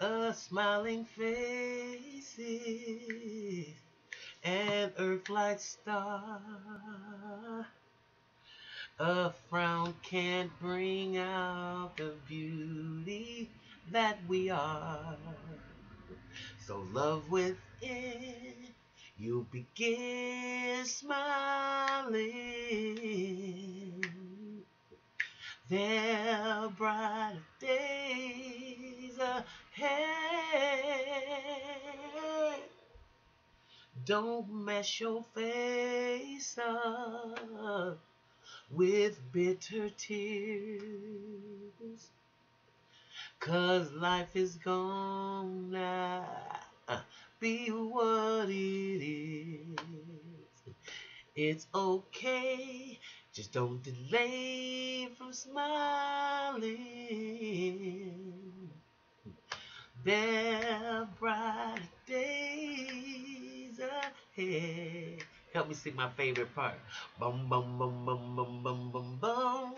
A smiling faces, an earth-like star. A frown can't bring out the beauty that we are. So love within, you begin smiling. There are brighter days ahead. Don't mess your face up with bitter tears. 'Cause life is gonna be what it is. It's okay, just don't delay from smiling. There are bright days ahead. Help me sing my favorite part. Bum bum bum bum bum bum bum bum.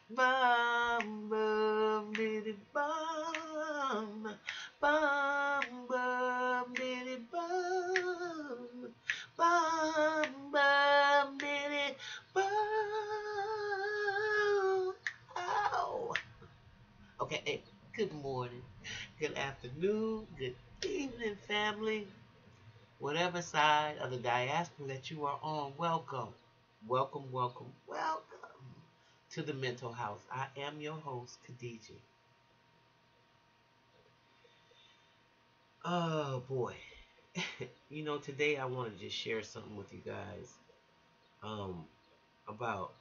Bum bum diddy bum. Bum bum diddy bum. Bum bum diddy bum. Ow. Okay, hey, good morning, good afternoon, good evening, family. Whatever side of the diaspora that you are on, welcome. Welcome, welcome, welcome to the Mental House. I am your host, Khadijah. Oh boy. Today I want to just share something with you guys um, about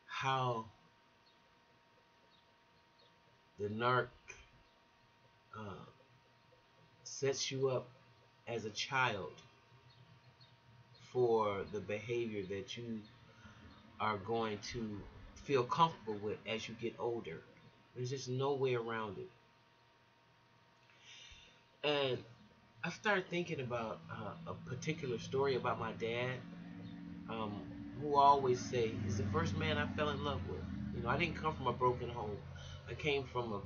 how the narc uh, sets you up as a child for the behavior that you are going to feel comfortable with as you get older. There's just no way around it. And I started thinking about a particular story about my dad, um, who I always say is the first man I fell in love with. I didn't come from a broken home. I came from a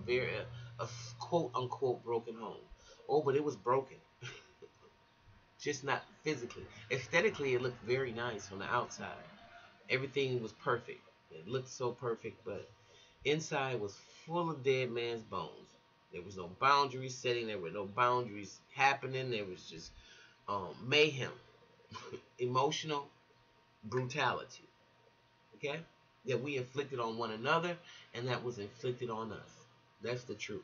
quote unquote broken home. Oh, but it was broken, just not physically. Aesthetically, it looked very nice on the outside. Everything was perfect. It looked so perfect, but inside was full of dead man's bones. There was no boundaries setting. There were no boundaries happening. There was just mayhem, emotional brutality. Okay, that we inflicted on one another, and that was inflicted on us. That's the truth.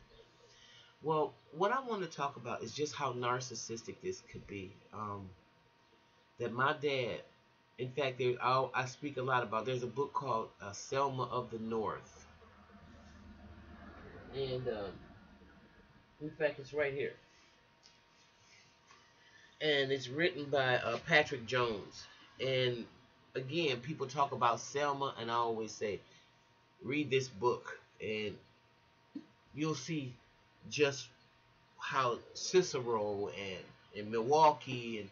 Well, what I want to talk about is just how narcissistic this could be. That my dad, in fact, I speak a lot about. There's a book called Selma of the North, and in fact, it's right here, and it's written by Patrick Jones. And again, people talk about Selma, and I always say, read this book, and you'll see just how Cicero and Milwaukee and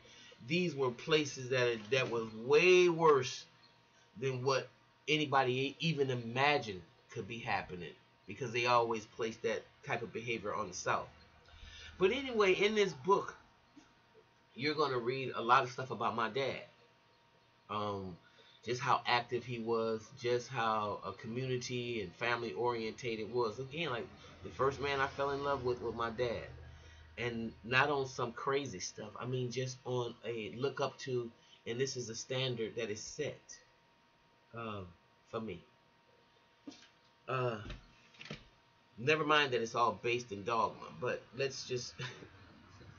these were places that was way worse than what anybody even imagined could be happening, because they always place that type of behavior on the South. But anyway, in this book, you're going to read a lot of stuff about my dad. Um, just how active he was, just how a community and family orientated was. Again, like the first man I fell in love with was my dad. And not on some crazy stuff. I mean, just on a look up to, and this is a standard that is set uh, for me. Uh, Never mind that it's all based in dogma, but let's just,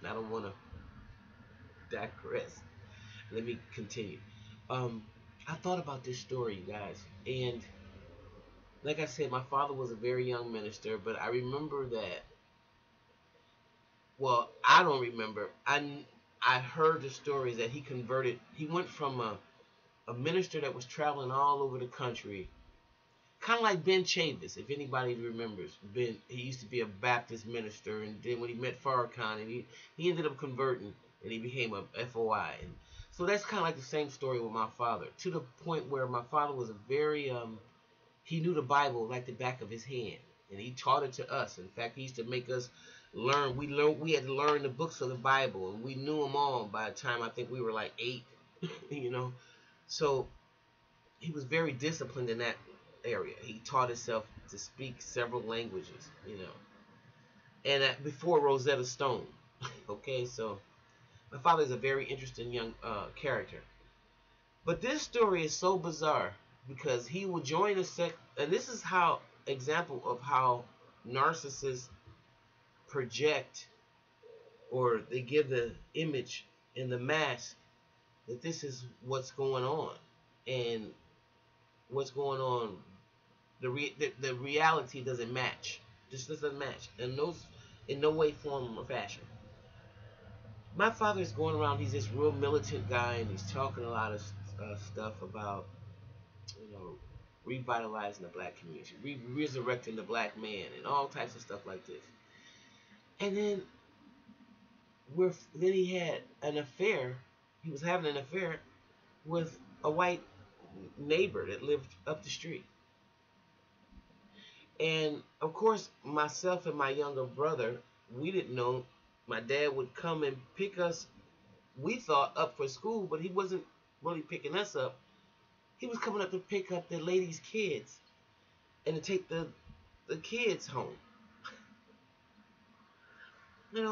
I don't want to digress. Let me continue. Um, I thought about this story, you guys, and like I said, my father was a very young minister, but I remember that. Well, I don't remember. I heard the stories that he converted. He went from a minister that was traveling all over the country, kind of like Ben Chavis, if anybody remembers. Ben, he used to be a Baptist minister, and then when he met Farrakhan, and he ended up converting, and he became a FOI. And so that's kind of like the same story with my father, to the point where my father was a very he knew the Bible like the back of his hand. and he taught it to us. In fact, he used to make us learn. We had to learn the books of the Bible, and we knew them all by the time I think we were like 8. you know. So he was very disciplined in that area. He taught himself to speak several languages, and before Rosetta Stone. Okay, so my father is a very interesting young character. But this story is so bizarre because he will join a sect, and this is how example of how narcissists project, or they give the image and the mask that this is what's going on, and what's going on, the reality doesn't match. Just doesn't match in no way, form, or fashion. My father is going around. He's this real militant guy, and he's talking a lot of stuff about, revitalizing the black community, resurrecting the black man, and all types of stuff like this. And then he had an affair. He was having an affair with a white neighbor that lived up the street. And of course, myself and my younger brother, we didn't know. My dad would come and pick us, we thought, up for school, but he wasn't really picking us up. He was coming up to pick up the ladies' kids and to take the kids home. And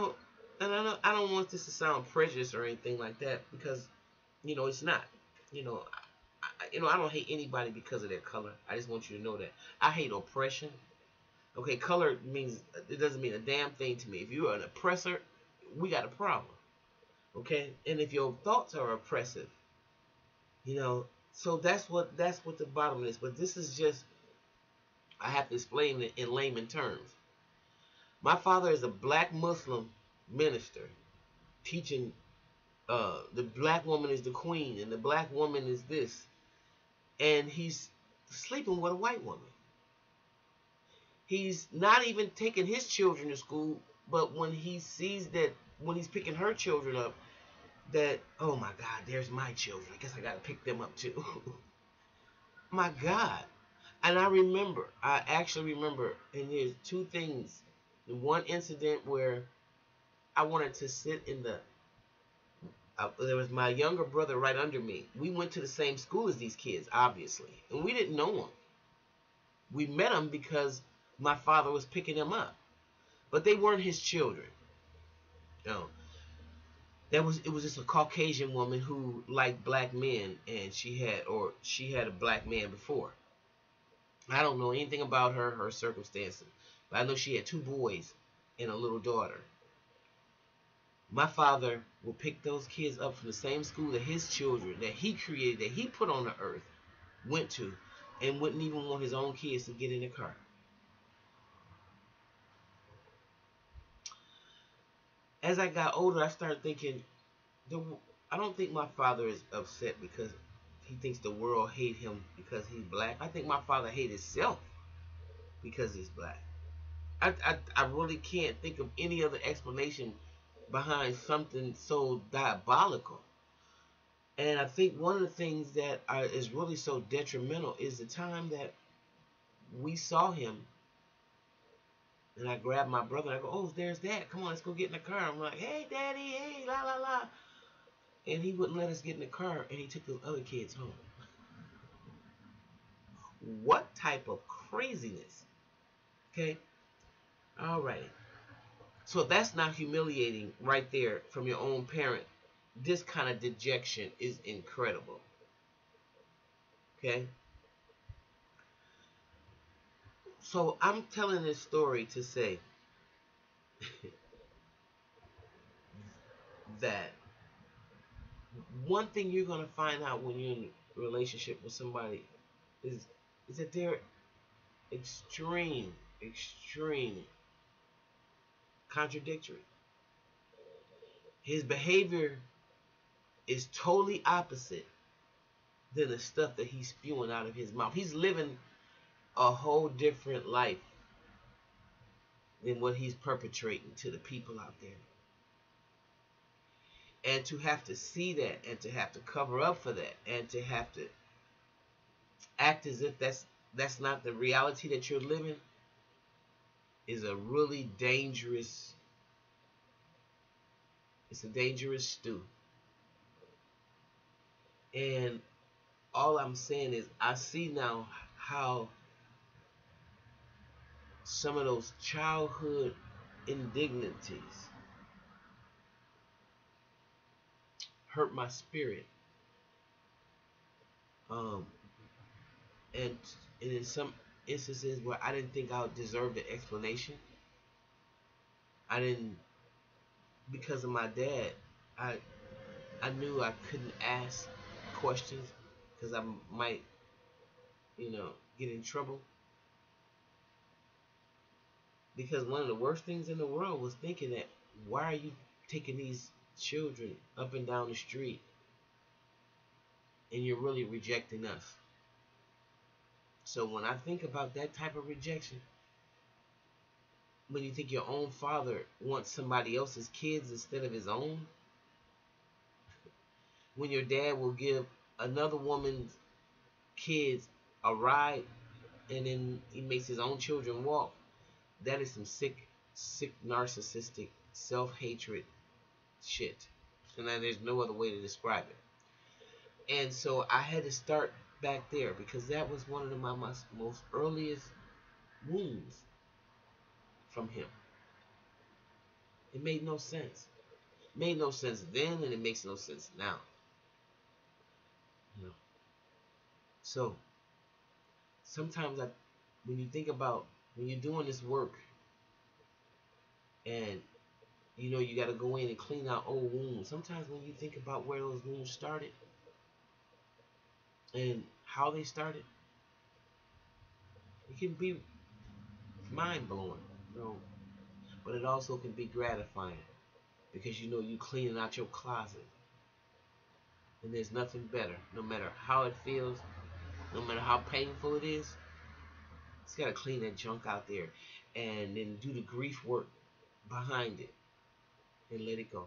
I don't want this to sound prejudiced or anything like that, because it's not. I don't hate anybody because of their color. I just want you to know that. I hate oppression. Okay, color means, it doesn't mean a damn thing to me. If you're an oppressor, we got a problem. Okay? And if your thoughts are oppressive, so that's what the bottom is. But this is just, I have to explain it in layman terms. My father is a black Muslim minister teaching the black woman is the queen and the black woman is this. And he's sleeping with a white woman. He's not even taking his children to school, but when he sees that, when he's picking her children up, that, oh my God, there's my children. I guess I got to pick them up too. My God. And I actually remember, and there's two things. One incident where I wanted to sit in there was my younger brother right under me. We went to the same school as these kids, obviously, and we didn't know them. We met them because my father was picking them up, but they weren't his children. No, it was just a Caucasian woman who liked black men, and she had a black man before. I don't know anything about her circumstances, but I know she had 2 boys and a little daughter. My father would pick those kids up from the same school that his children, that he created, that he put on the earth, went to, and wouldn't even want his own kids to get in the car. As I got older, I started thinking, I don't think my father is upset because he thinks the world hate him because he's black. I think my father hates himself because he's black. I really can't think of any other explanation behind something so diabolical. And I think one of the things that is really so detrimental is the time that we saw him. And I grabbed my brother and I go, oh, there's Dad. Come on, let's go get in the car. I'm like, hey, Daddy, hey, la, la, la. And he wouldn't let us get in the car, and he took the other kids home. What type of craziness? Okay? All right. So if that's not humiliating right there from your own parent, this kind of dejection is incredible. Okay? So I'm telling this story to say that one thing you're going to find out when you're in a relationship with somebody is that they're extreme contradictory. His behavior is totally opposite than the stuff that he's spewing out of his mouth. He's living a whole different life than what he's perpetrating to the people out there. And to have to see that, and to have to cover up for that, and to have to act as if that's not the reality that you're living, is a really dangerous. It's a dangerous stew. And all I'm saying is, I see now how some of those childhood indignities hurt my spirit. Um, and in some instances where I didn't think I deserved the explanation, I didn't, because of my dad. I I knew I couldn't ask questions because I might, get in trouble. Because one of the worst things in the world was thinking that, why are you taking these children up and down the street and you're really rejecting us? So when I think about that type of rejection, when you think your own father wants somebody else's kids instead of his own, when your dad will give another woman's kids a ride and then he makes his own children walk, that is some sick, narcissistic, self-hatred shit. And there's no other way to describe it. And so I had to start back there because that was one of my most earliest wounds from him. It made no sense. It made no sense then, and it makes no sense now. You know. So sometimes when you think about when you're doing this work, and you got to go in and clean out old wounds. Sometimes when you think about where those wounds started and how they started, it can be mind blowing, but it also can be gratifying because you cleaning out your closet, and there's nothing better. No matter how it feels, no matter how painful it is, it's got to clean that junk out there, and then do the grief work behind it and let it go.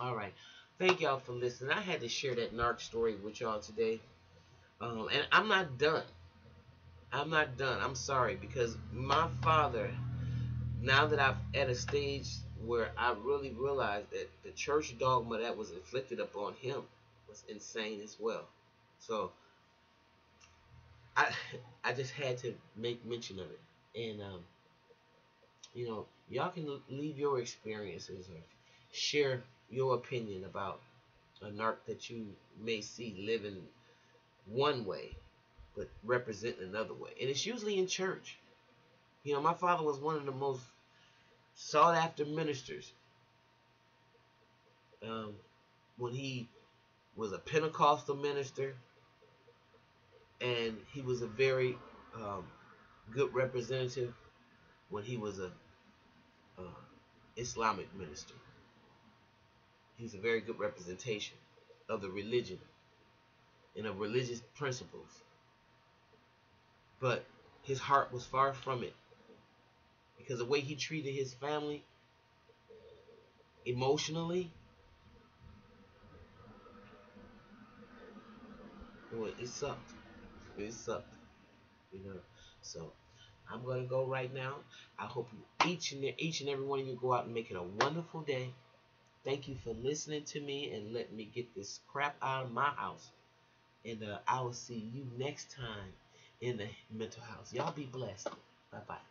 All right. Thank y'all for listening. I had to share that narc story with y'all today. And I'm not done. I'm not done. I'm sorry because my father, now that I'm at a stage where I really realized that the church dogma that was inflicted upon him was insane as well. So I I just had to make mention of it. And y'all can leave your experiences or share your opinion about a narc that you may see living one way but representing another way. And it's usually in church. My father was one of the most sought after ministers um, when he was a Pentecostal minister, and he was a very um, good representative when he was a Islamic minister. He was a very good representation of the religion and of religious principles. But his heart was far from it because the way he treated his family emotionally, well, it sucked. It sucked, you know. So I'm gonna go right now. I hope each and every one of you go out and make it a wonderful day. Thank you for listening to me and let me get this crap out of my house. And I will see you next time in the mental house. Y'all be blessed. Bye bye.